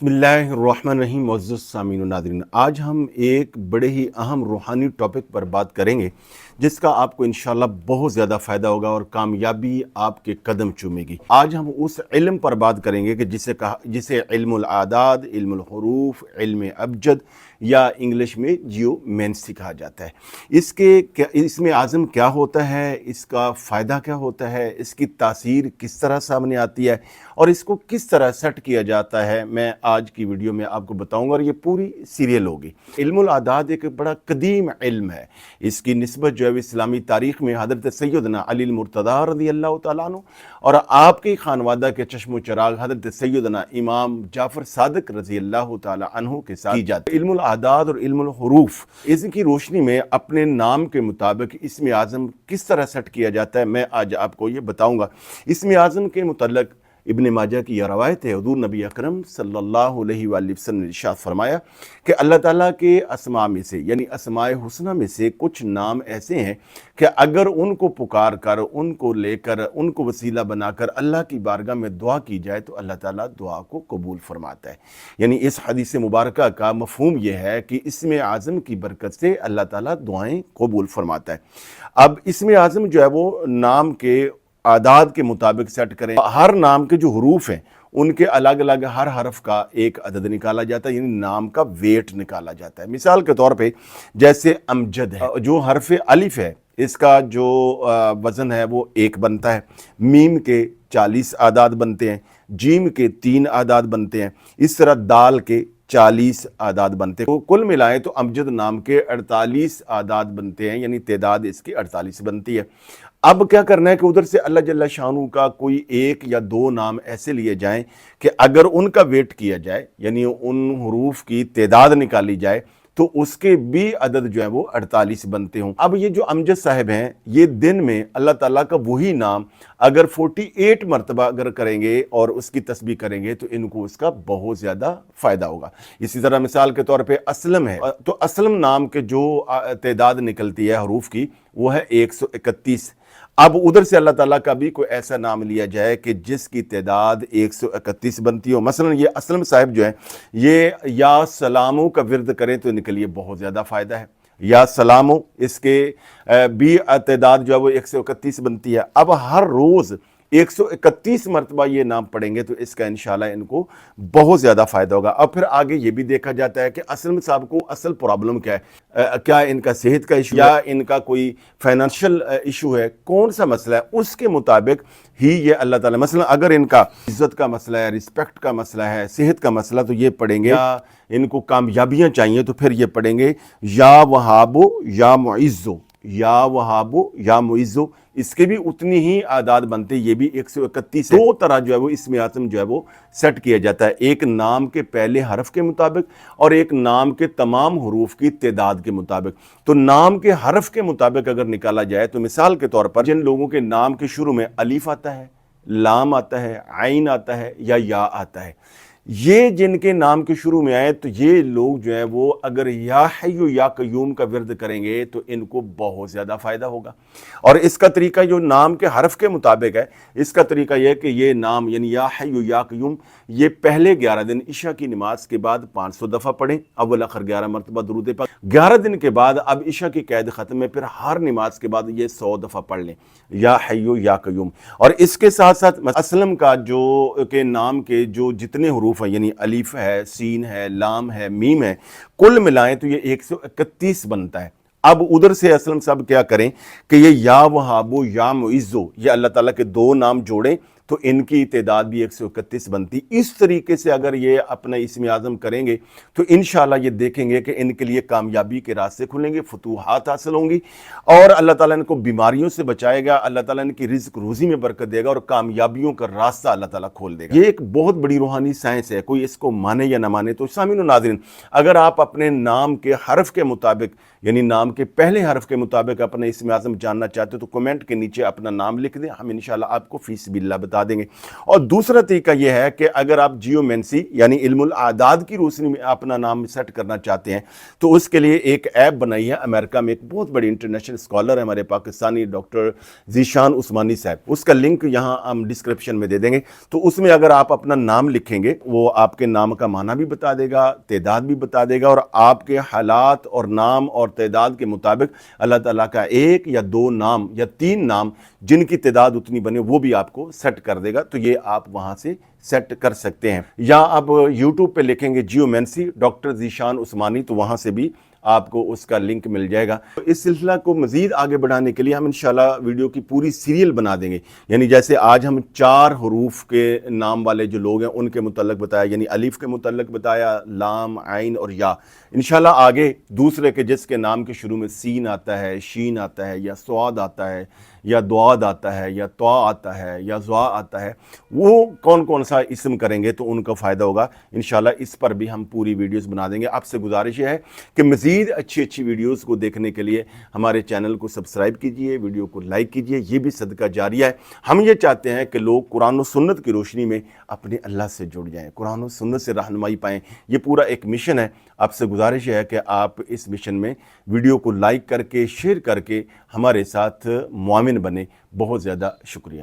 बिस्मिल्लाहिर्रहमानिर्रहीम। मुअज़्ज़ज़ सामीन व नाज़रीन, आज हम एक बड़े ही अहम रूहानी टॉपिक पर बात करेंगे जिसका आपको इंशाअल्लाह बहुत ज़्यादा फ़ायदा होगा और कामयाबी आपके कदम चूमेगी। आज हम उस इल्म पर बात करेंगे कि जिसे इल्मुल आदाद, इल्मुल हुरूफ, इल्म अबजद या इंग्लिश में जियोमेंसी कहा जाता है। इसमें आज़म क्या होता है, इसका फ़ायदा क्या होता है, इसकी तासीर किस तरह सामने आती है और इसको किस तरह सेट किया जाता है, मैं आज की वीडियो में आपको बताऊंगा और ये पूरी सीरियल होगी। इल्मुल आदाद एक बड़ा कदीम इल्म है। इसकी निस्बत जो है इस्लामी तारीख़ में हज़रत सैयदना अली मुर्तज़ा रज़ियल्लाहु तआला अन्हु और आपके खानवादा के चश्मो चराग हज़रत सैयदना इमाम जाफ़र सादिक रज़ियल्लाहु तआला अन्हु के साथ की जाती है। इल्मुल आदाद और इल्मुल हुरूफ, इसकी रोशनी में अपने नाम के मुताबिक इसमें आज़म किस तरह सेट किया जाता है, मैं आज आपको ये बताऊँगा। इसमें आज़म के मुतल्लिक़ इब्न माजा की यह रवायत है, हुज़ूर नबी अकरम सल्लल्लाहु अलैहि वसल्लम ने इरशाद फरमाया कि अल्लाह ताला के अस्मा में से यानी अस्माए हुस्ना में से कुछ नाम ऐसे हैं कि अगर उनको पुकार कर, उनको लेकर, उनको वसीला बनाकर अल्लाह की बारगाह में दुआ की जाए तो अल्लाह ताला दुआ को कबूल फरमाता है। यानी इस हदीस मुबारका का मफ़हूम यह है कि इसमें आज़म की बरकत से अल्लाह ताला दुआएं कबूल फरमाता है। अब इसमें आज़म जो है वो नाम के आदाद के मुताबिक सेट करें। हर नाम के जो हरूफ हैं उनके अलग अलग हर हरफ का एक अदद निकाला जाता है, यानी नाम का वेट निकाला जाता है। मिसाल के तौर पे जैसे अमजद है, जो हरफ अलिफ है इसका जो वज़न है वो 1 बनता है। मीम के 40 आदाद बनते हैं, जीम के 3 आदाद बनते हैं, इस तरह दाल के 40 आदाद बनते हैं। तो कुल मिलाएं तो अमजद नाम के 48 आदाद बनते हैं, यानी तादाद इसकी 48 बनती है। अब क्या करना है कि उधर से अल्लाह जल्ला शानू का कोई 1 या 2 नाम ऐसे लिए जाएं कि अगर उनका वेट किया जाए यानी उन हरूफ की तादाद निकाली जाए तो उसके भी अदद जो है वो 48 बनते हों। अब ये जो अमजद साहब हैं, ये दिन में अल्लाह ताला का वही नाम अगर 48 मरतबा अगर करेंगे और उसकी तस्बीह करेंगे तो इनको उसका बहुत ज़्यादा फ़ायदा होगा। इसी तरह मिसाल के तौर पे असलम है, तो असलम नाम के जो तादाद निकलती है हरूफ की वो है 131। अब उधर से अल्लाह ताला का भी कोई ऐसा नाम लिया जाए कि जिसकी तादाद 131 बनती हो। मसलन ये असलम साहब जो है ये या सलामों का विर्द करें तो इनके लिए बहुत ज़्यादा फ़ायदा है। या सलामों इसके भी तादाद जो है वो 131 बनती है। अब हर रोज़ 131 मरतबा ये नाम पढ़ेंगे तो इसका इंशाल्लाह इनको बहुत ज़्यादा फ़ायदा होगा। अब फिर आगे ये भी देखा जाता है कि असलम साहब को असल प्रॉब्लम क्या है, क्या इनका सेहत का इशू या इनका कोई फाइनेंशियल इशू है, कौन सा मसला है, उसके मुताबिक ही ये अल्लाह ताला, मसलन अगर इनका इज़्ज़त का मसला है, रिस्पेक्ट का मसला है, सेहत का मसला तो ये पढ़ेंगे, या इनको कामयाबियाँ चाहिए तो फिर ये पढ़ेंगे या वहाबो या मुइज़्ज़ो, या वहाबो या मुइज़्ज़ो। इसके भी उतनी ही आदाद बनते, ये भी 131। 2 तरह जो है वो इसमें आज़म जो है वो सेट किया जाता है, एक नाम के पहले हरफ के मुताबिक और एक नाम के तमाम हरूफ की तादाद के मुताबिक। तो नाम के हरफ के मुताबिक अगर निकाला जाए तो मिसाल के तौर पर जिन लोगों के नाम के शुरू में अलीफ आता है, लाम आता है, आइन आता है या आता है, ये जिनके नाम के शुरू में आए तो ये लोग जो है वो अगर या हय्यु या कय्यूम का विर्द करेंगे तो इनको बहुत ज़्यादा फ़ायदा होगा। और इसका तरीका जो नाम के हरफ के मुताबिक है, इसका तरीका यह है कि ये नाम यानी या हय्यु या कय्यूम ये पहले 11 दिन इशा की नमाज के बाद 500 दफ़ा पढ़ें, अव्वल आखिर 11 मरतबा दुरूद पाक। 11 दिन के बाद अब इशा की कैद ख़त्म है, फिर हर नमाज के बाद ये 100 दफ़ा पढ़ लें या हय्यु या कय्यूम। और इसके साथ साथ असलम का जो के नाम के जो जितने हरूफ यानी अलीफ है, सीन है, लाम है, मीम है, कुल मिलाएं तो ये 131 बनता है। अब उधर से असलम साहब क्या करें कि ये या वहाबो या मुइज़्ज़ो ये अल्लाह ताला के 2 नाम जोड़ें तो इनकी तादाद भी 131 बनती। इस तरीके से अगर ये अपना इसमें आज़म करेंगे तो इंशाअल्लाह ये देखेंगे कि इनके लिए कामयाबी के रास्ते खुलेंगे, फतूहात हासिल होंगी और अल्लाह ताला इनको बीमारियों से बचाएगा, अल्लाह ताला इनकी रिज़्क़ रोज़ी में बरकत देगा और कामयाबियों का रास्ता अल्लाह ताला खोल देगा। ये एक बहुत बड़ी रूहानी साइंस है, कोई इसको माने या ना माने। तो सामीन व नाज़रीन, अगर आप अपने नाम के हरफ के मुताबिक यानी नाम के पहले हरफ के मुताबिक अपने इसमें आज़म जानना चाहते हो तो कमेंट के नीचे अपना नाम लिख दें, हम इंशाअल्लाह आपको फ़ी सबिलिल्लाह बता देंगे। और दूसरा तरीका यह है कि अगर आप जियोमेंसी यानी इल्मुल आदाद की रोशनी में अपना नाम सेट करना चाहते हैं तो उसके लिए एक ऐप बनाई है अमेरिका में, एक बहुत बड़ी इंटरनेशनल स्कॉलर है हमारे पाकिस्तानी डॉक्टर ज़ीशान उस्मानी साहब, उसका लिंक यहाँ हम डिस्क्रिप्शन में दे देंगे। तो उसमें अगर आप अपना नाम लिखेंगे वो आपके नाम का माना भी बता देगा, तादाद भी बता देगा, और आपके हालात और नाम और तादाद के मुताबिक अल्लाह ताला का एक या दो नाम या तीन नाम जिनकी तादाद उतनी बने वो भी आपको सेट कर देगा। तो ये आप वहाँ से सेट कर सकते हैं। या आप यूट्यूब पे लिखेंगे जियोमेंसी डॉक्टर ज़ीशान उस्मानी तो वहाँ से भी आपको उसका लिंक मिल जाएगा। तो इस सिलसिला को मज़ीद आगे बढ़ाने के लिए हम इंशाल्लाह वीडियो की पूरी सीरियल बना देंगे। यानी जैसे आज हम 4 हरूफ के नाम वाले जो लोग हैं उनके मुतल्लिक बताया, यानी अलिफ के मुतल्लिक बताया, लाम, आइन और या। इंशाल्लाह आगे दूसरे के जिसके नाम के शुरू में सीन आता है, शीन आता है, या स्वाद आता है, या दुआद आता है, या त्वा आता है, या ज़्वा आता है, वो कौन कौन सा इस्म करेंगे तो उनका फ़ायदा होगा। इंशाल्लाह इस पर भी हम पूरी वीडियोस बना देंगे। आपसे गुजारिश है कि मज़ीद अच्छी वीडियोस को देखने के लिए हमारे चैनल को सब्सक्राइब कीजिए, वीडियो को लाइक कीजिए, ये भी सदका जारिया है। हम ये चाहते हैं कि लोग कुरान और सुन्नत की रोशनी में अपने अल्लाह से जुड़ जाएँ, कुरान और सुन्नत से रहनुमाई पाएँ। ये पूरा एक मिशन है। आपसे गुजारिश है कि आप इस मिशन में वीडियो को लाइक करके, शेयर करके हमारे साथ मुआमिन बने। बहुत ज़्यादा शुक्रिया।